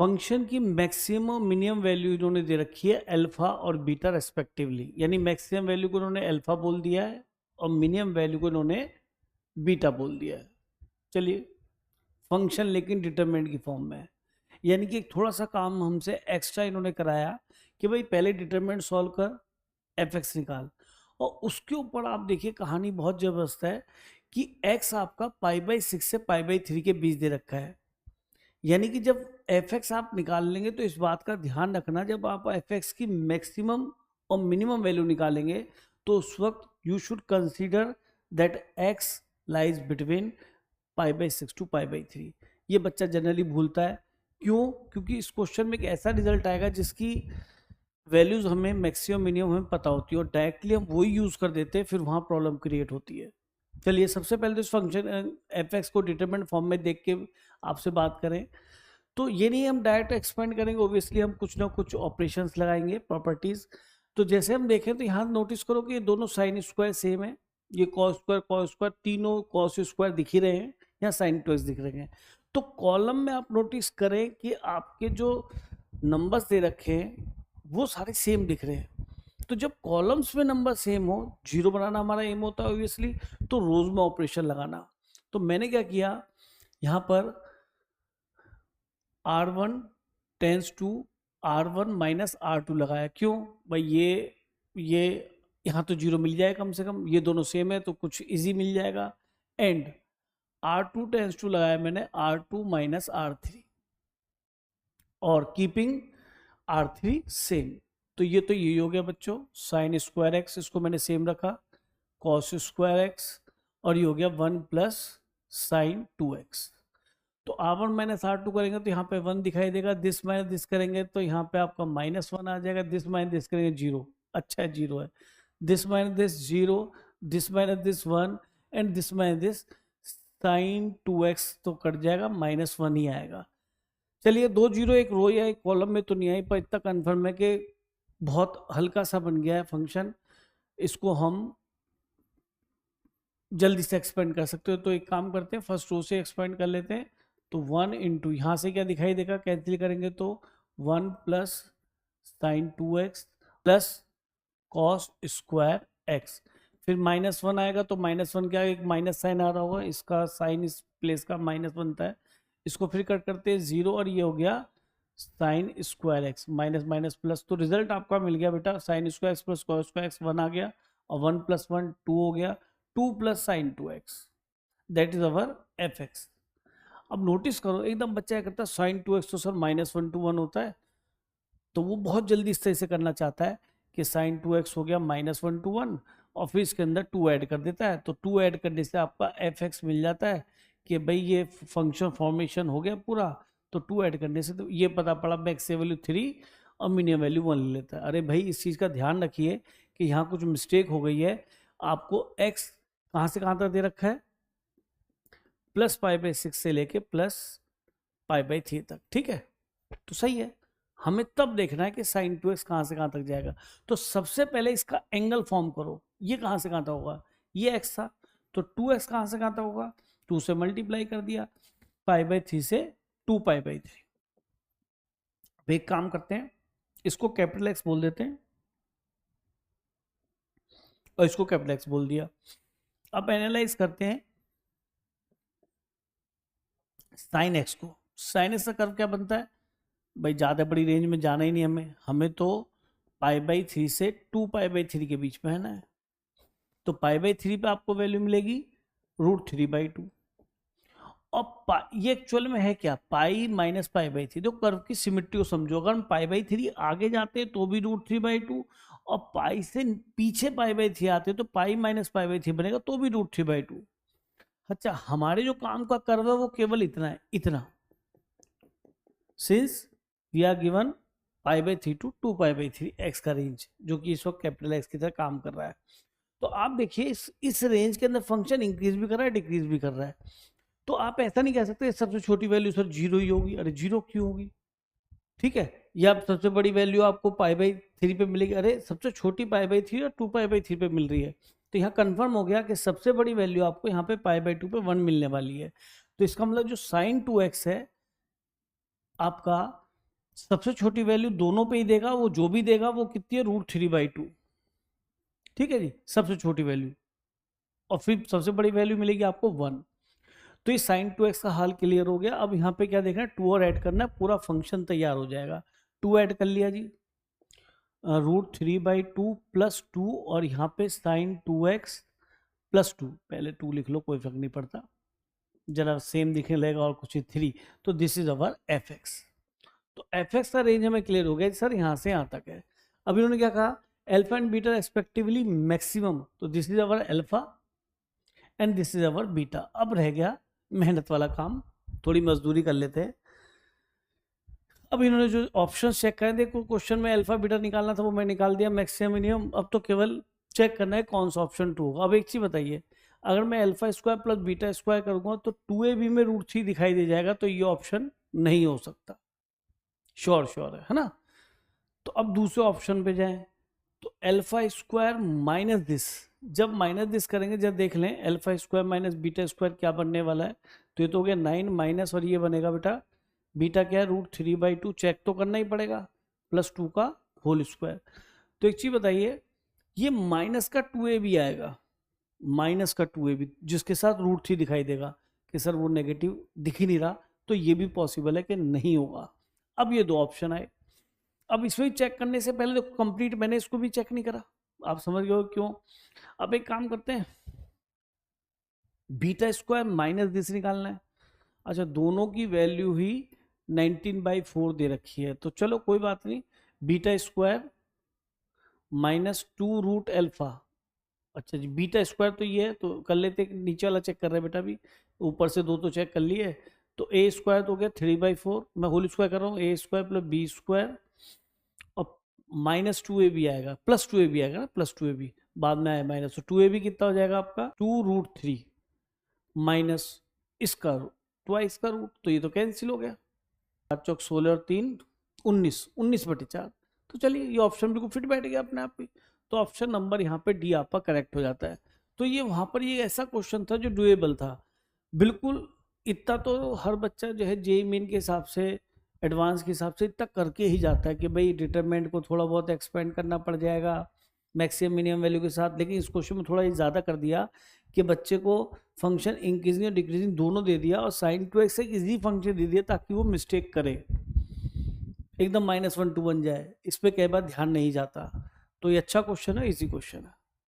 Function की maximum minimum value इन्होंने दे रखी है अल्फा और बीटा रेस्पेक्टिवली, यानी मैक्सिमम वैल्यू को इन्होंने अल्फा बोल दिया है और मिनिमम वैल्यू को इन्होंने बीटा बोल दिया है। चलिए, फंक्शन लेकिन डिटरमिनेंट की फॉर्म में है, यानी कि एक थोड़ा सा काम हमसे एक्स्ट्रा इन्होंने कराया कि भाई पहले डिटरमिनेंट सॉल्व कर, एफ एक्स निकाल, और उसके ऊपर आप देखिए कहानी बहुत जबरदस्त है कि एक्स आपका π/6 से π/3 के बीच दे रखा है, यानी कि जब एफ एक्स आप निकाल लेंगे तो इस बात का ध्यान रखना, जब आप एफ एक्स की मैक्सिमम और मिनिमम वैल्यू निकालेंगे तो उस वक्त you should consider that x lies between π/6 to π/3। ये बच्चा जनरली भूलता है, क्यों? क्योंकि इस क्वेश्चन में एक ऐसा रिजल्ट आएगा जिसकी वैल्यूज हमें मैक्सिमम मिनिमम हमें पता होती है और डायरेक्टली हम वही यूज कर देते हैं, फिर वहां प्रॉब्लम क्रिएट होती है। चलिए, सबसे पहले तो इस फंक्शन एफ एक्स को डिटरमिनेंट फॉर्म में देख के आपसे बात करें तो ये नहीं हम डायरेक्ट एक्सपेंड करेंगे, ओब्वियसली हम कुछ ना कुछ ऑपरेशंस लगाएंगे, प्रॉपर्टीज। तो जैसे हम देखें तो यहाँ नोटिस करो कि ये दोनों साइन स्क्वायर सेम है, ये कॉस स्क्वायर तीनों कॉस स्क्वायर दिख ही रहे हैं, यहाँ साइन 2x दिख रहे हैं। तो कॉलम में आप नोटिस करें कि आपके जो नंबर्स दे रखे हैं वो सारे सेम दिख रहे हैं। तो जब कॉलम्स में नंबर सेम हो, जीरो बनाना हमारा एम होता है ऑब्वियसली, तो रोज में ऑपरेशन लगाना। तो मैंने क्या किया, यहाँ पर R1 tense to R1 minus R2 लगाया। क्यों भाई? ये यहाँ तो जीरो मिल जाएगा, कम से कम ये दोनों सेम है तो कुछ इजी मिल जाएगा। एंड R2 टेंस टू लगाया मैंने R2 माइनस R3 और कीपिंग R3 सेम। तो ये हो गया बच्चों साइन स्क्वायर एक्स, इसको मैंने सेम रखा, कॉस स्क्वायर एक्स, और ये हो गया 1 प्लस साइन 2x। तो R1 माइनस R2 करेंगे तो यहाँ पे 1 दिखाई देगा, दिस माइनस दिस करेंगे तो यहाँ पे आपका -1 आ जाएगा, दिस माइनस दिस करेंगे 0, अच्छा है 0 है, this minus this 0, this minus this 1 and this minus this sine 2x तो कट जाएगा, -1 ही आएगा। चलिए, 2 0 एक रो या एक कॉलम में तो नहीं आई, पर इतना कन्फर्म है कि बहुत हल्का सा बन गया है फंक्शन, इसको हम जल्दी से एक्सपेंड कर सकते हो। तो एक काम करते हैं, फर्स्ट रो से एक्सपेंड कर लेते हैं। तो 1 इंटू यहाँ से क्या दिखाई देगा, कैंसिल करेंगे तो 1 plus sign 2x plus cos square x, फिर -1 आएगा तो -1 क्या, एक माइनस साइन आ रहा होगा, इसका साइन इस प्लेस का -1 बनता है, इसको फिर कट करते हैं 0 और ये हो गया sine square x, minus minus plus. तो रिजल्ट आपका मिल गया बेटा, sine square x plus cos square x 1 आ गया, और 1 प्लस 1 2 हो गया, 2 plus sign 2x, that is our F x. अब नोटिस करो, एकदम बच्चा क्या करता है, साइन 2x तो सर -1 to 1 होता है, तो वो बहुत जल्दी इस तरह से करना चाहता है कि साइन 2x हो गया -1 to 1 और फिर इसके अंदर 2 ऐड कर देता है। तो 2 ऐड करने से आपका एफ एक्स मिल जाता है कि भाई ये फंक्शन फॉर्मेशन हो गया पूरा। तो 2 ऐड करने से तो ये पता पड़ा मैक्स वैल्यू 3 और मिनिमम वैल्यू 1 ले लेता है। अरे भाई, इस चीज़ का ध्यान रखिए कि यहाँ कुछ मिस्टेक हो गई है, आपको x कहाँ से कहाँ तक दे रखा है, +π/6 से लेके +π/3 तक, ठीक है, तो सही है। हमें तब देखना है कि साइन 2x कहाँ से कहाँ तक जाएगा। तो सबसे पहले इसका एंगल फॉर्म करो, ये कहाँ से कहाँ तक होगा, ये x था, तो 2x कहाँ से कहाँ तक होगा, 2 से मल्टीप्लाई कर दिया, π/3 से 2π/3। एक काम करते हैं, इसको कैपिटल X बोल देते हैं और इसको कैपिटल X बोल दिया। अब एनालाइज करते हैं साइन एक्स को। साइन एक्स का कर्व क्या बनता है भाई, ज़्यादा बड़ी रेंज में जाना ही नहीं हमें तो π/3 से 2π/3 के बीच में है ना। तो π/3 पे आपको वैल्यू मिलेगी √3/2 और ये एक्चुअल में है क्या, पाई माइनस π/3। तो कर्व की सिमेट्री को समझो, अगर हम π/3 आगे जाते हैं तो भी √3/2 और पाई से पीछे π/3 आते तो पाई माइनस π/3 बनेगा तो भी √3/2। अच्छा, हमारे जो काम का कर्व है वो केवल इतना है, इतना, since we are given π/3 to 2π/3 x का रेंज, जो कि इस वक्त कैपिटल X की तरह काम कर रहा है। तो आप देखिए इस रेंज के अंदर फंक्शन इंक्रीज भी कर रहा है, डिक्रीज भी कर रहा है। तो आप ऐसा नहीं कह सकते सबसे छोटी वैल्यू सर 0 ही होगी, अरे 0 क्यों होगी, ठीक है, या सबसे बड़ी वैल्यू आपको π/3 पे मिलेगी, अरे सबसे छोटी π/3 और 2π/3 पे मिल रही है। तो यहाँ कंफर्म हो गया कि सबसे बड़ी वैल्यू आपको यहाँ पे π/2 पे 1 मिलने वाली है। तो इसका मतलब जो साइन 2x है आपका सबसे छोटी वैल्यू दोनों पे ही देगा, वो जो भी देगा वो कितनी है, √3/2। ठीक है जी, सबसे छोटी वैल्यू, और फिर सबसे बड़ी वैल्यू मिलेगी आपको 1। तो ये sin 2x का हाल क्लियर हो गया। अब यहाँ पे क्या देखना है, 2 और ऐड करना है, पूरा फंक्शन तैयार हो जाएगा। 2 ऐड कर लिया जी, √3/2 प्लस 2, और यहाँ पे sin 2x प्लस 2, पहले 2 लिख लो, कोई फर्क नहीं पड़ता, जरा सेम दिखने लगेगा, और कुछ 3। तो दिस इज अवर fx। तो fx का रेंज हमें क्लियर हो गया सर, यहाँ से यहाँ तक है। अब इन्होंने क्या कहा, alpha and beta respectively maximum, तो this is our alpha and this is our beta. अब रह गया मेहनत वाला काम, थोड़ी मजदूरी कर लेते हैं। अब इन्होंने जो ऑप्शन चेक करें, देखो क्वेश्चन में अल्फा बीटा निकालना था, वो मैं निकाल दिया, मैक्सिमम मिनिमम। अब तो केवल चेक करना है कौन सा ऑप्शन ट्रू होगा। अब एक चीज बताइए, अगर मैं alpha square plus beta square करूंगा तो 2ab में √3 दिखाई दे जाएगा, तो ये ऑप्शन नहीं हो सकता। श्योर श्योर है ना। तो अब दूसरे ऑप्शन पे जाएं, तो अल्फा स्क्वायर माइनस दिस, जब माइनस दिस करेंगे, जब देख लें alpha square minus beta square क्या बनने वाला है, तो ये तो हो गया 9 माइनस, और ये बनेगा बेटा बीटा क्या है, √3/2, चेक तो करना ही पड़ेगा, प्लस 2 का होल स्क्वायर। तो एक चीज बताइए, ये माइनस का 2ab आएगा, माइनस का 2ab जिसके साथ √3 दिखाई देगा, कि सर वो नेगेटिव दिख ही नहीं रहा, तो ये भी पॉसिबल है कि नहीं होगा। अब ये दो ऑप्शन आए, अब इसमें चेक करने से पहले देखो कंप्लीट मैंने इसको भी चेक नहीं करा, आप समझ गए हो क्यों। अब एक काम करते हैं, बीटा स्क्वायर माइनस दिस निकालना है। अच्छा, दोनों की वैल्यू ही 19/4 दे रखी है, तो चलो कोई बात नहीं, बीटा स्क्वायर माइनस 2√α। अच्छा जी, बीटा स्क्वायर तो ये है, तो कर लेते, नीचे वाला चेक कर रहे हैं बेटा, भी ऊपर से दो तो चेक कर लिए। तो ए स्क्वायर तो हो गया 3/4, मैं होल स्क्वायर कर रहा हूँ, ए स्क्वायर प्लस बी स्क्वायर, और माइनस 2ab आएगा, प्लस 2ab आएगा ना, प्लस 2ab बाद में आया माइनस, तो 2ab कितना हो जाएगा आपका, 2√3 माइनस इसका ट्वाइस का रूट, तो ये तो कैंसिल हो गया, 4 चौक 16 और 3 19, 19/4। तो चलिए ये ऑप्शन बिल्कुल फिट बैठ गया अपने आप ही, तो ऑप्शन नंबर यहाँ पे डी आपका करेक्ट हो जाता है। तो ये वहाँ पर ये ऐसा क्वेश्चन था जो डुएबल था बिल्कुल। इतना तो हर बच्चा जो है जेईई मेन के हिसाब से, एडवांस के हिसाब से इतना करके ही जाता है कि भाई डिटरमिनेंट को थोड़ा बहुत एक्सपेंड करना पड़ जाएगा मैक्सिमम मिनिमम वैल्यू के साथ। लेकिन इस क्वेश्चन में थोड़ा ज़्यादा कर दिया कि बच्चे को फंक्शन इंक्रीजिंग और डिक्रीजिंग दोनों दे दिया, और sin 2x एक इजी फंक्शन दे दिया ताकि वो मिस्टेक करे, एकदम -1 2 बन जाए, इस पर कई बार ध्यान नहीं जाता। तो ये अच्छा क्वेश्चन है, इजी क्वेश्चन है।